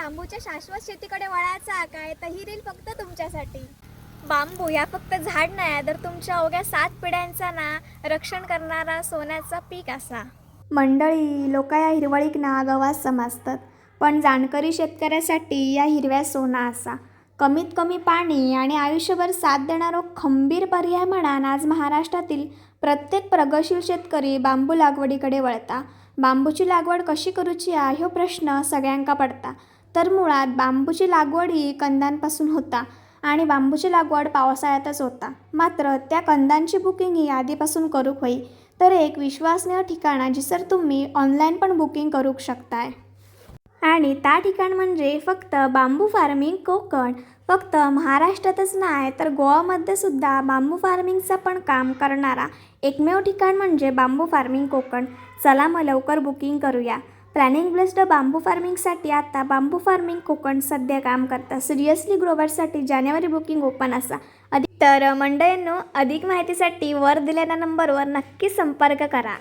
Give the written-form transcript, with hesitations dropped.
बांबूच्या शाश्वत शेतीकडे वळायचा काय तर ही रील फक्त तुमच्यासाठी. बांबू या फक्त झाड नाही तर तुमच्या अवघ्या 7 पिढ्यांचा ना रक्षण करणारा सोन्याचा पीक असा. मंडळी, लोक या हिरवळीक ना गवात समजतात, पण जाणकरी शेतकऱ्यासाठी या हिरव्या सोना असा. कमीत कमी पाणी आणि आयुष्यभर साथ देणारो खंबीर पर्याय म्हणान आज महाराष्ट्रातील प्रत्येक प्रगतशील शेतकरी बांबू लागवडीकडे वळता. बांबूची लागवड कशी करूची ह्यो प्रश्न सगळ्यांका पडता. तर मुळात बांबूची लागवड ही कंदांपासून होता आणि बांबूची लागवड पावसाळ्यातच होता. मात्र त्या कंदांची बुकिंग ही आधीपासून करूक होई. तर एक विश्वासनीय ठिकाण जिसर तुम्ही ऑनलाईन पण बुकिंग करूक शकताय. आणि त्या ठिकाण म्हणजे फक्त बांबू फार्मिंग कोकण. फक्त महाराष्ट्रातच नाही तर गोवामध्ये सुद्धा बांबू फार्मिंगचं पण काम करणारा एकमेव ठिकाण म्हणजे बांबू फार्मिंग कोकण. चला मग लवकर बुकिंग करूया. प्लॅनिंग ब्लेस्ड बांबू फार्मिंगसाठी आता बांबू फार्मिंग कोकण सध्या काम करता. सिरियसली ग्रोवर्ससाठी जानेवारी बुकिंग ओपन असा. तर मंडळींनो, अधिक माहितीसाठी वर दिलेल्या नंबरवर नक्की संपर्क करा.